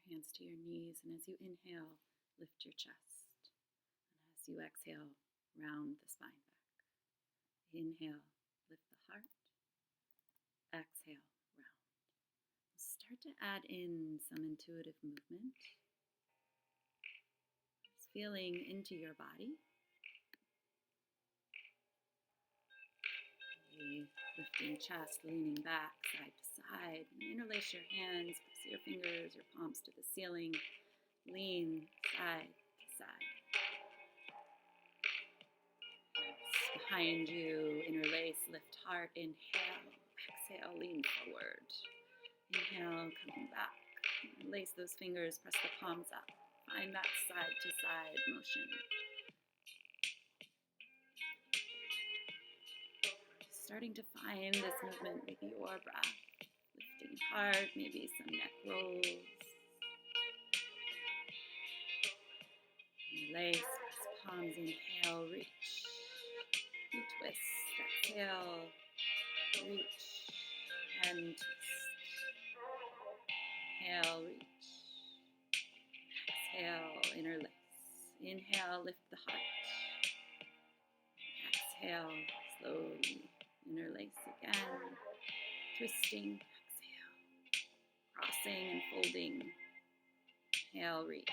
hands to your knees, and as you inhale, lift your chest. And as you exhale, round the spine back. Inhale, lift the heart. Exhale, round. Start to add in some intuitive movement. Just feeling into your body. Lifting chest, leaning back, side to side. Interlace your hands, press your fingers, your palms to the ceiling. Lean side to side. Hands behind you, interlace, lift heart, inhale. Exhale, lean forward. Inhale, coming back. Interlace those fingers, press the palms up. Find that side to side motion. Starting to find this movement with your breath. Lifting heart, maybe some neck rolls. Interlace, press palms, inhale, reach. Twist, exhale, reach, and twist. Inhale, reach. Exhale, interlace. Inhale, lift the heart. Exhale, slowly. Interlace again, twisting, exhale, crossing and folding, inhale, reach,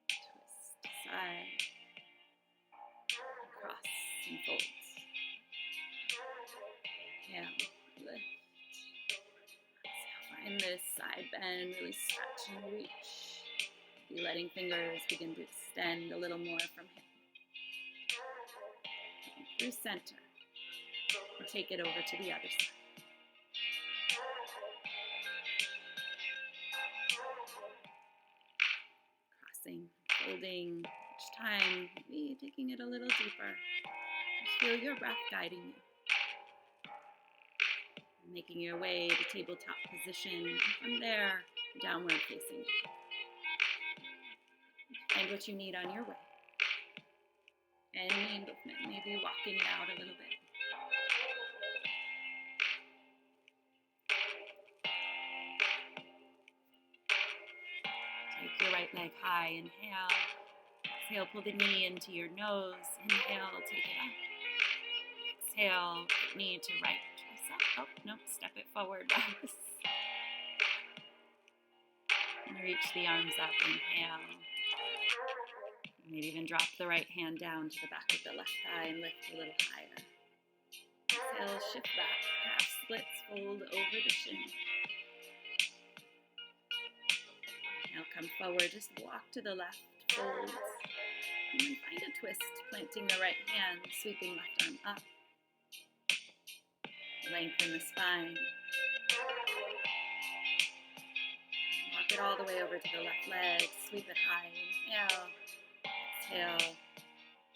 twist, side, cross and fold, inhale, lift, exhale, find this side bend, really stretch and reach, be letting fingers begin to extend a little more from hip. Through center, and take it over to the other side. Crossing, folding, each time, maybe taking it a little deeper. Just feel your breath guiding you. Making your way to tabletop position, and from there, downward facing dog. Find what you need on your way. Any movement, maybe walking it out a little bit. Take your right leg high, inhale. Exhale, pull the knee into your nose. Inhale, take it up. Exhale, right knee to right tricep. Oh, no, step it forward. And reach the arms up, inhale. Maybe even drop the right hand down to the back of the left thigh and lift a little higher. Exhale, shift back, half splits, fold over the shin. Inhale, come forward, just walk to the left, fold. And then find a twist, planting the right hand, sweeping left arm up. Lengthen the spine. Walk it all the way over to the left leg, sweep it high, inhale. Exhale,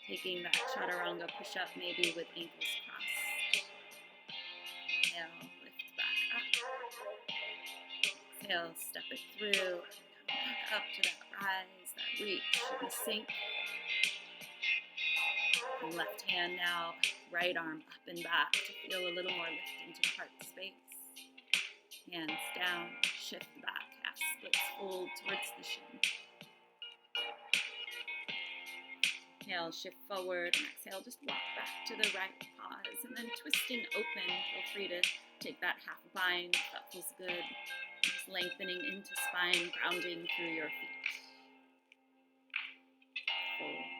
taking that chaturanga push-up maybe with ankles crossed. Inhale, lift back up. Exhale, step it through. Come back up to that rise, that reach, the sink. And left hand now, right arm up and back to feel a little more lift into heart space. Hands down, shift back, half splits, fold towards the shin. Inhale, shift forward, and exhale, just walk back to the right, pause, and then twisting open. Feel free to take that half bind if that feels good. Just lengthening into spine, grounding through your feet. Fold.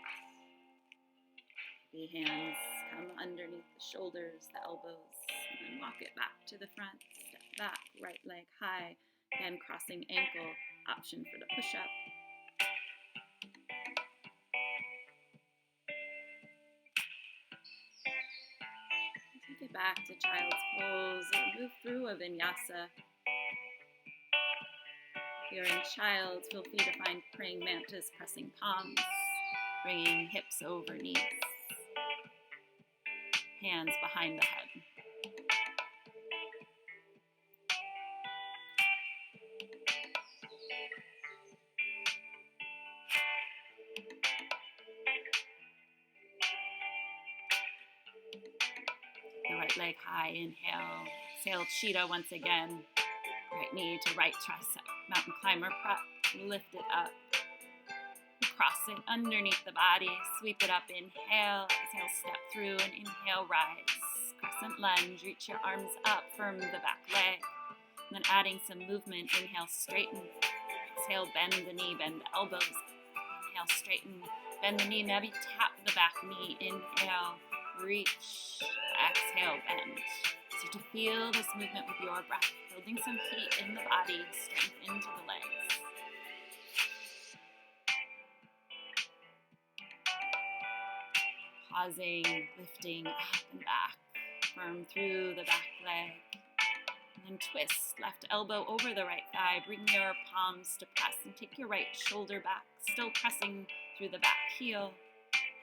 The hands come underneath the shoulders, the elbows, and then walk it back to the front. Step back, right leg high. Again, crossing ankle, option for the push-up. Take it back to child's pose or move through a vinyasa. Here in child, feel free to find praying mantis, pressing palms, bringing hips over knees. Hands behind the head. The right leg high, inhale. Exhale, cheetah once again. Right knee to right tricep. Mountain climber prep. Lift it up. Cross it underneath the body. Sweep it up. Inhale. Exhale, step through. And inhale, rise. Crescent lunge. Reach your arms up. Firm the back leg. And then adding some movement. Inhale, straighten. Exhale, bend the knee. Bend the elbows. Inhale, straighten. Bend the knee. Maybe tap the back knee. Inhale. Reach. Exhale, bend. So to feel this movement with your breath. Building some heat in the body. Strength into the legs. Pausing, lifting up and back, firm through the back leg. And then twist, left elbow over the right thigh. Bring your palms to press and take your right shoulder back, still pressing through the back heel.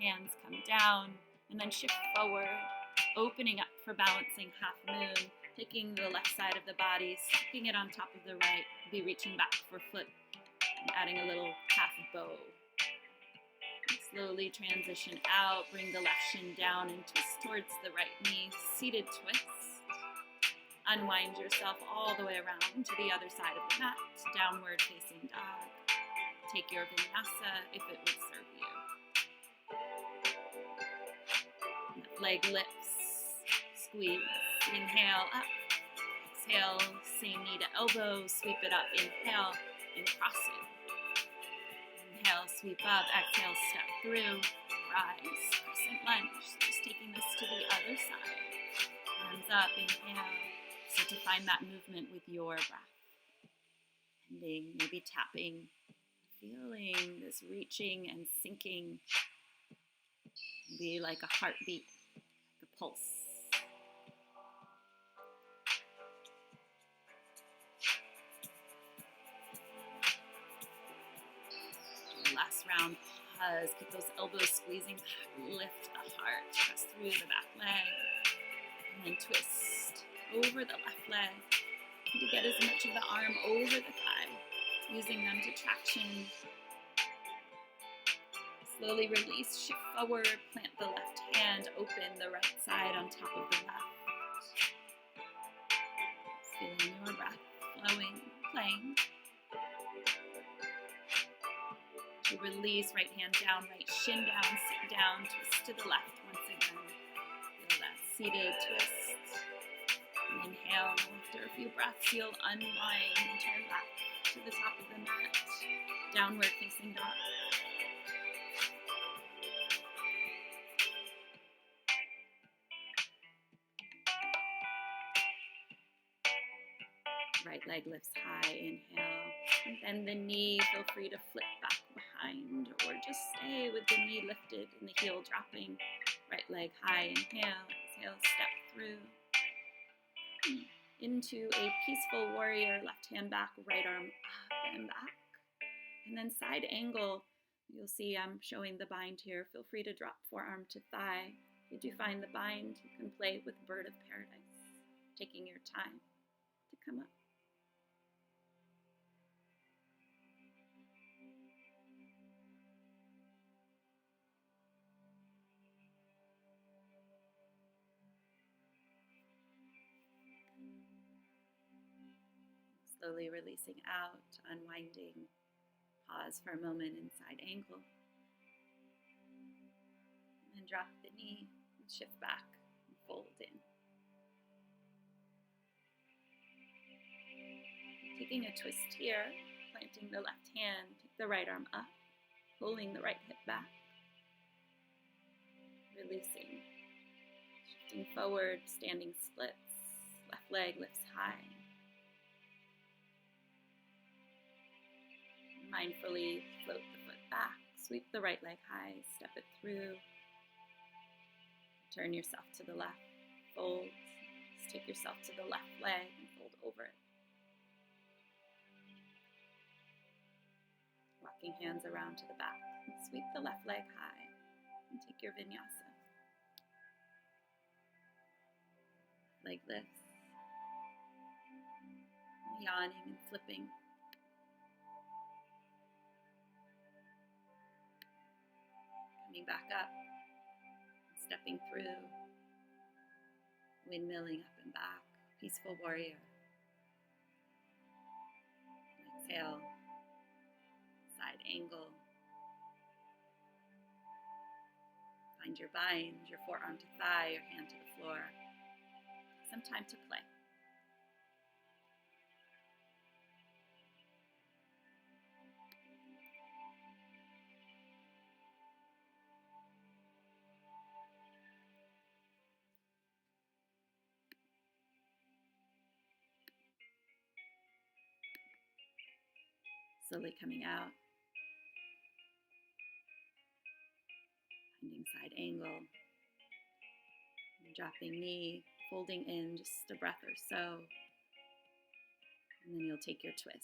Hands come down and then shift forward, opening up for balancing half moon, taking the left side of the body, stacking it on top of the right. Be reaching back for foot and adding a little half bow. Slowly transition out, bring the left shin down and twist towards the right knee, seated twist. Unwind yourself all the way around to the other side of the mat, downward facing dog. Take your vinyasa if it would serve you. Leg lifts, squeeze, inhale up, exhale, same knee to elbow, sweep it up, inhale, and cross it. Inhale, sweep up, exhale, step through, rise, crescent lunge. So just taking this to the other side. Arms up, inhale. So to find that movement with your breath. Bending, maybe tapping, feeling this reaching and sinking. Maybe like a heartbeat, like a pulse. Last round, pause, keep those elbows squeezing back, lift the heart, press through the back leg, and then twist over the left leg to get as much of the arm over the thigh, using them to traction. Slowly release, shift forward, plant the left hand, open the right side on top of the left. Feeling your breath flowing, playing. To release, right hand down, right shin down, sit down, twist to the left once again. Feel that seated twist. And inhale, after a few breaths, you'll unwind and turn back to the top of the mat. Downward facing dog. Right leg lifts high, inhale. And bend the knee, feel free to flip back behind or just stay with the knee lifted and the heel dropping. Right leg high, inhale, exhale, step through. Into a peaceful warrior, left hand back, right arm up and back. And then side angle, you'll see I'm showing the bind here. Feel free to drop forearm to thigh. If you do find the bind, you can play with bird of paradise, taking your time to come up. Slowly releasing out, unwinding. Pause for a moment in side angle. And then drop the knee and shift back and fold in. Taking a twist here, planting the left hand, take the right arm up, pulling the right hip back. Releasing. Shifting forward, standing splits. Left leg lifts high. Mindfully float the foot back, sweep the right leg high, step it through. Turn yourself to the left, fold. Just take yourself to the left leg and fold over it. Walking hands around to the back, sweep the left leg high and take your vinyasa. Leg lifts, yawning and flipping. Coming back up, stepping through, windmilling up and back, peaceful warrior. Exhale, side angle. Find your bind, your forearm to thigh, your hand to the floor. Take some time to play. Slowly coming out, finding side angle, dropping knee, folding in just a breath or so, and then you'll take your twist.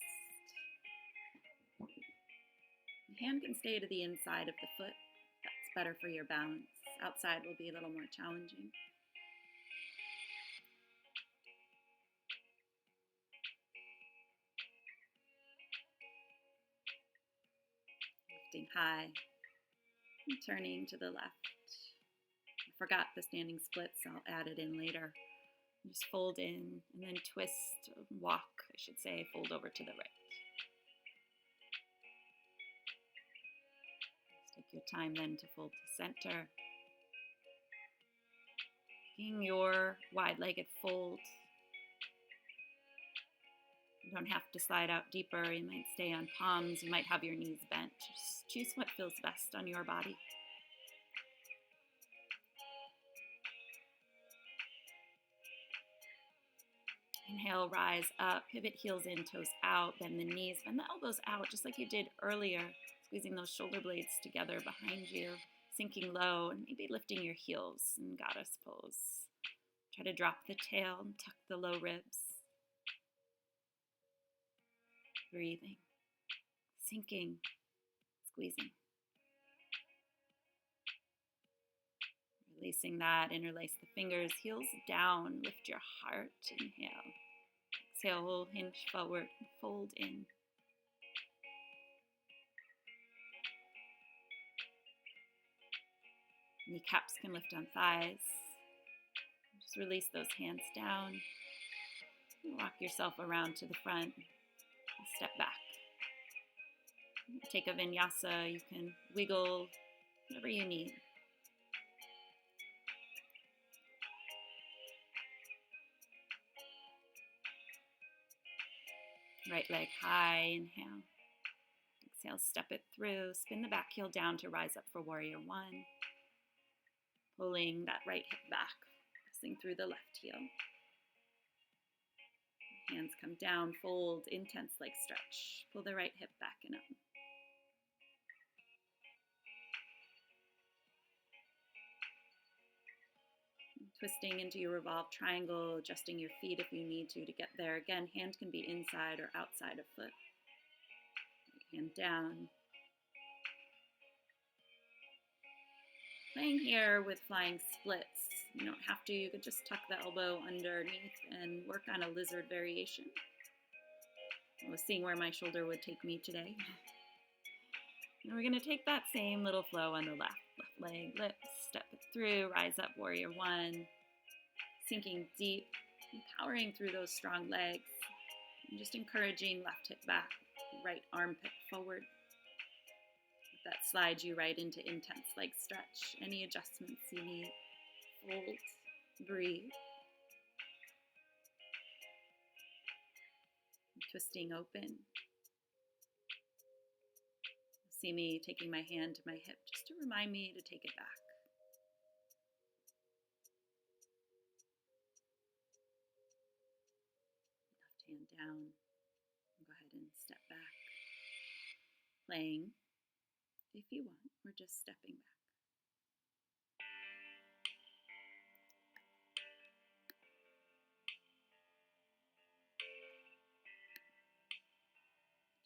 The hand can stay to the inside of the foot. That's better for your balance. Outside will be a little more challenging. Lifting high, and turning to the left. I forgot the standing splits, I'll add it in later. Just fold in and then twist, walk, I should say, fold over to the right. Just take your time then to fold to center. Taking your wide-legged fold. You don't have to slide out deeper. You might stay on palms. You might have your knees bent. Just choose what feels best on your body. Inhale, rise up, pivot heels in, toes out, bend the knees, bend the elbows out just like you did earlier, squeezing those shoulder blades together behind you, sinking low, and maybe lifting your heels in goddess pose. Try to drop the tail and tuck the low ribs. Breathing, sinking, squeezing. Releasing that, interlace the fingers, heels down, lift your heart, inhale. Exhale, hinge forward, fold in. Kneecaps can lift on thighs. Just release those hands down. Walk yourself around to the front. Step back. Take a vinyasa. You can wiggle, whatever you need. Right leg high, inhale. Exhale, step it through. Spin the back heel down to rise up for warrior one. Pulling that right hip back, pressing through the left heel. Hands come down, fold, intense leg stretch. Pull the right hip back and up. Twisting into your revolved triangle, adjusting your feet if you need to get there. Again, hand can be inside or outside of foot. Right hand down. Playing here with flying splits. You don't have to, you could just tuck the elbow underneath and work on a lizard variation. I was seeing where my shoulder would take me today. And we're going to take that same little flow on the left. Left leg lifts, step it through, rise up, warrior one. Sinking deep, empowering through those strong legs. And just encouraging left hip back, right armpit forward. That slides you right into intense leg stretch. Any adjustments you need. Fold, breathe. Twisting open. See me taking my hand to my hip just to remind me to take it back. Left hand down. Go ahead and step back. Playing if you want, or just stepping back.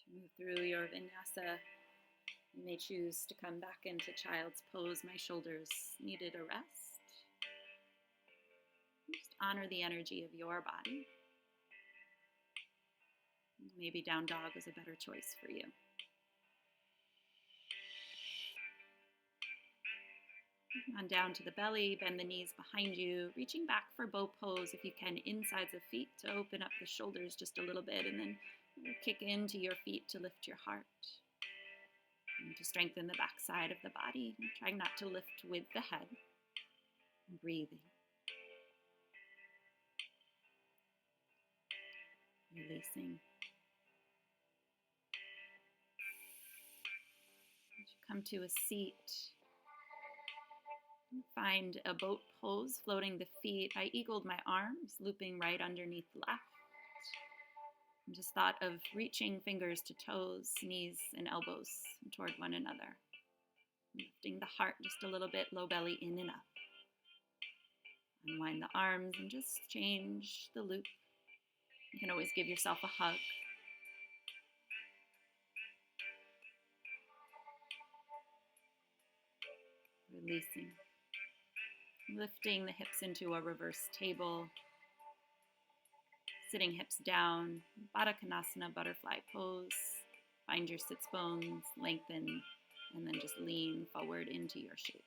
To move through your vinyasa, you may choose to come back into child's pose. My shoulders needed a rest. Just honor the energy of your body. Maybe down dog is a better choice for you. On down to the belly, bend the knees behind you, reaching back for bow pose if you can, insides of feet to open up the shoulders just a little bit, and then Kick into your feet to lift your heart and to strengthen the back side of the body. Try not to lift with the head. Breathing. Releasing. As you come to a seat, find a boat pose, floating the feet. I eagled my arms, looping right underneath left. And just thought of reaching fingers to toes, knees and elbows toward one another. Lifting the heart just a little bit, low belly in and up. Unwind the arms and just change the loop. You can always give yourself a hug. Releasing. Lifting the hips into a reverse table. Sitting hips down. Baddha Konasana, butterfly pose. Find your sits bones, lengthen, and then just lean forward into your shape.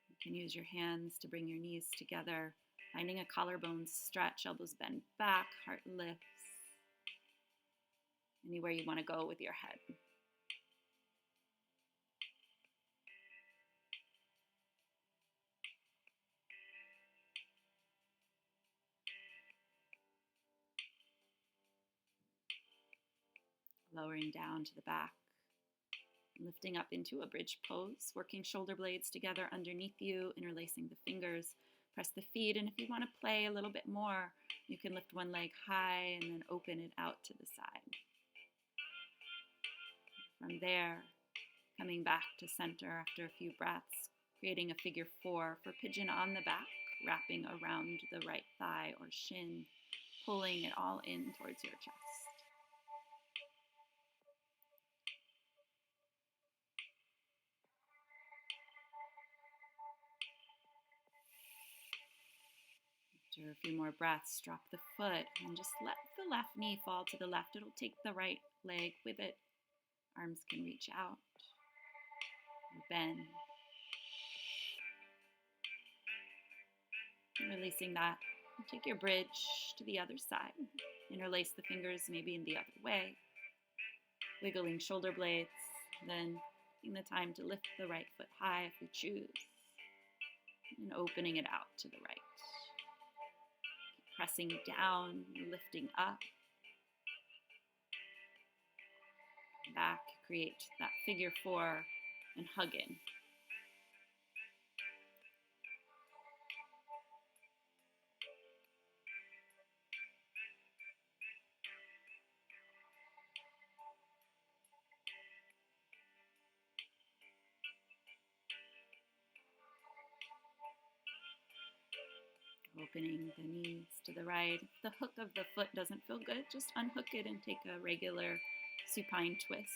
You can use your hands to bring your knees together, finding a collarbone stretch, elbows bend back, heart lifts. Anywhere you want to go with your head. Lowering down to the back. Lifting up into a bridge pose, working shoulder blades together underneath you, interlacing the fingers. Press the feet, and if you want to play a little bit more, you can lift one leg high and then open it out to the side. From there, coming back to center after a few breaths, creating a figure 4 for pigeon on the back, wrapping around the right thigh or shin, pulling it all in towards your chest. After a few more breaths, drop the foot and just let the left knee fall to the left. It'll take the right leg with it. Arms can reach out. Bend. Releasing that. Take your bridge to the other side. Interlace the fingers maybe in the other way. Wiggling shoulder blades. Then taking the time to lift the right foot high if you choose. And opening it out to the right. Pressing down, lifting up. Back, create that figure 4 and hug in. Opening the knees to the right. If the hook of the foot doesn't feel good, just unhook it and take a regular supine twist.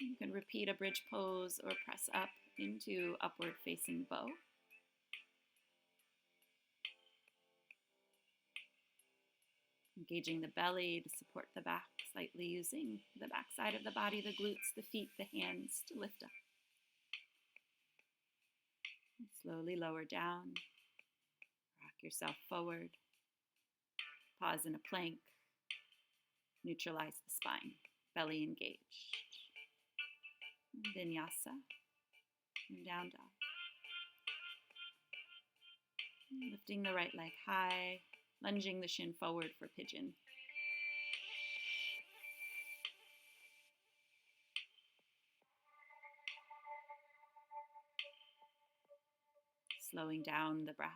You can repeat a bridge pose or press up into upward facing bow. Engaging the belly to support the back, slightly using the back side of the body, the glutes, the feet, the hands to lift up. And slowly lower down. Rock yourself forward. Pause in a plank. Neutralize the spine. Belly engaged. Vinyasa. Down dog. Lifting the right leg high. Lunging the shin forward for pigeon. Slowing down the breath.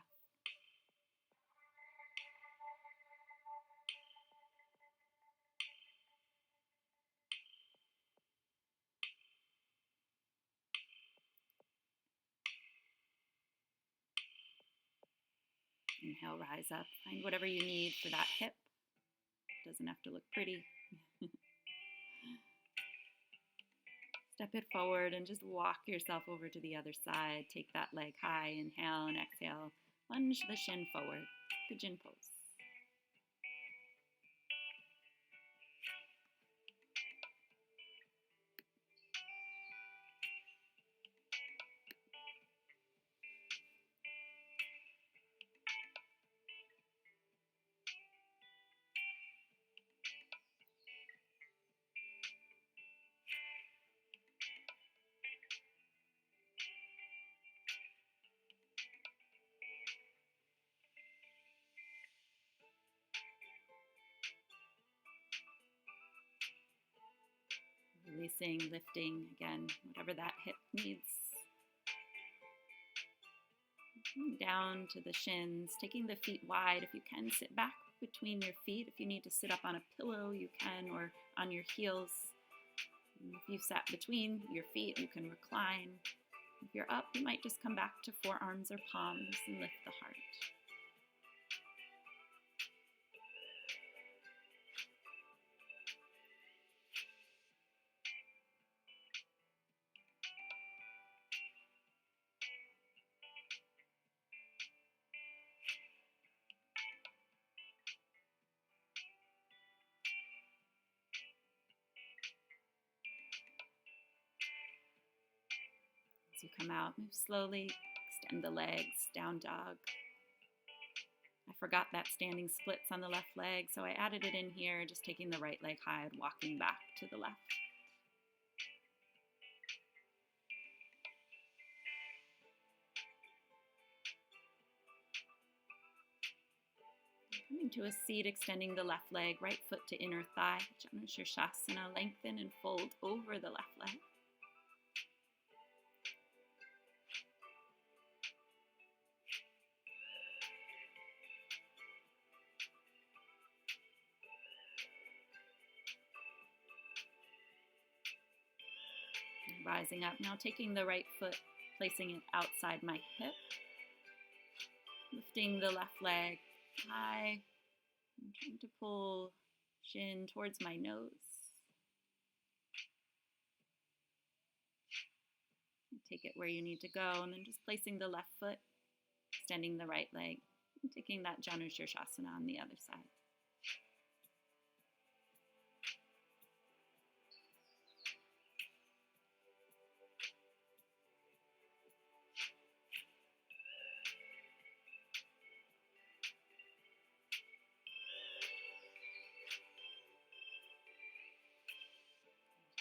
Inhale, rise up. Find whatever you need for that hip. Doesn't have to look pretty. Step it forward and just walk yourself over to the other side. Take that leg high, inhale and exhale. Lunge the shin forward, pigeon pose. Releasing, lifting, again, whatever that hip needs. Down to the shins, taking the feet wide. If you can, sit back between your feet. If you need to sit up on a pillow, you can, or on your heels. And if you've sat between your feet, you can recline. If you're up, you might just come back to forearms or palms and lift the heart. As you come out, move slowly, extend the legs, down dog. I forgot that standing splits on the left leg, so I added it in here, just taking the right leg high and walking back to the left. Coming to a seat, extending the left leg, right foot to inner thigh. Shoshana, lengthen and fold over the left leg. Rising up, now taking the right foot, placing it outside my hip. Lifting the left leg high. I'm trying to pull shin towards my nose. Take it where you need to go, and then just placing the left foot, extending the right leg, and taking that Janushirshasana on the other side.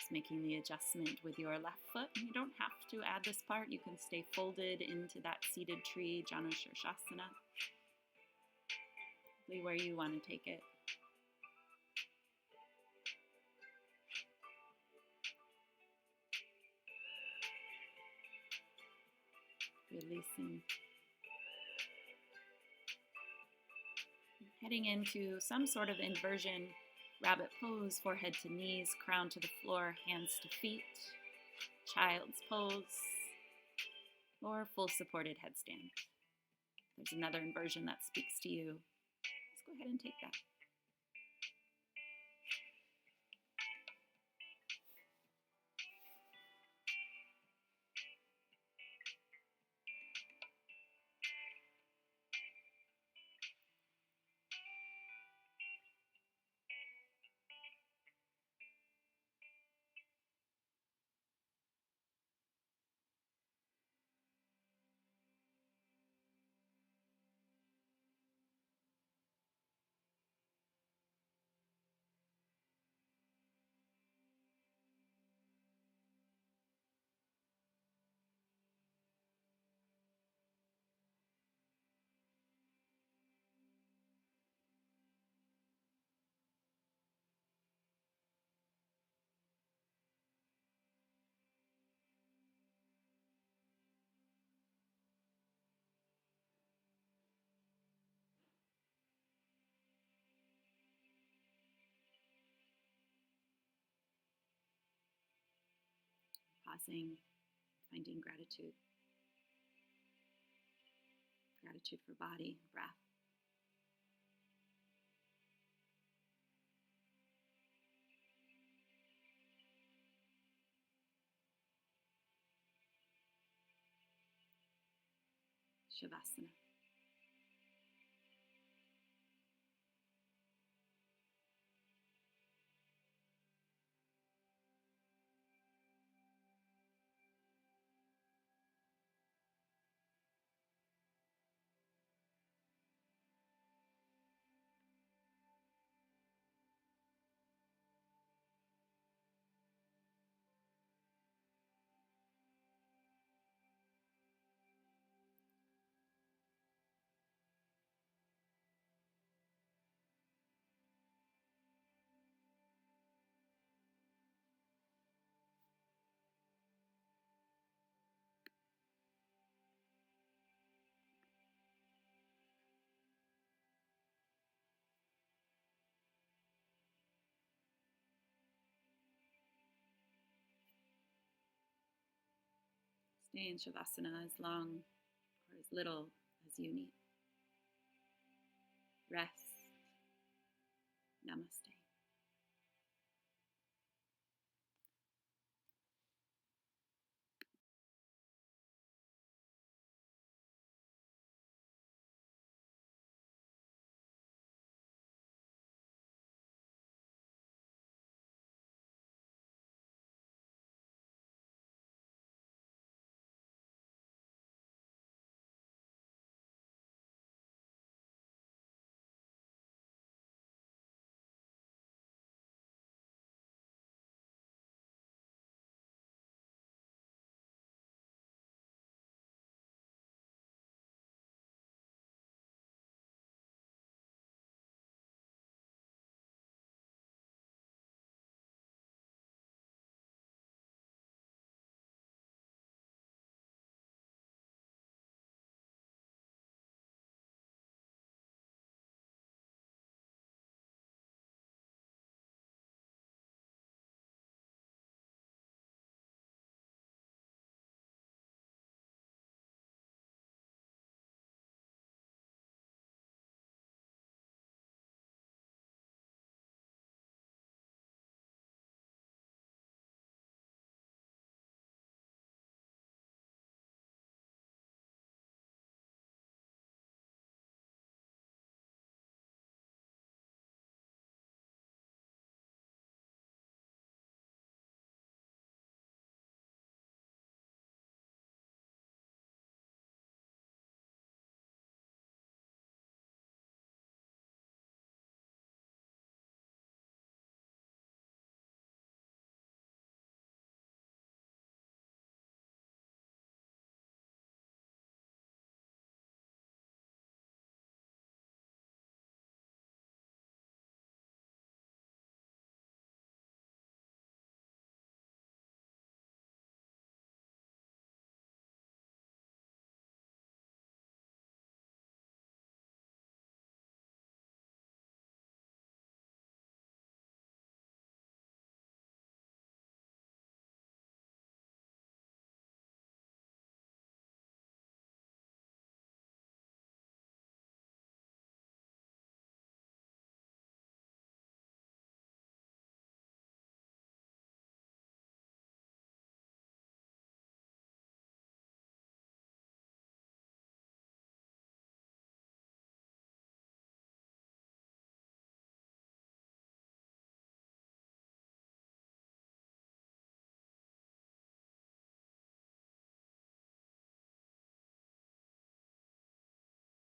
Making the adjustment with your left foot. You don't have to add this part. You can stay folded into that seated tree, Janushirshasana. Really where you want to take it. Releasing. Heading into some sort of inversion. Rabbit pose, forehead to knees, crown to the floor, hands to feet, child's pose, or full supported headstand. There's another inversion that speaks to you. Let's go ahead and take that. Pausing, finding gratitude. Gratitude for body, breath. Shavasana. Stay in Shavasana as long or as little as you need. Rest. Namaste.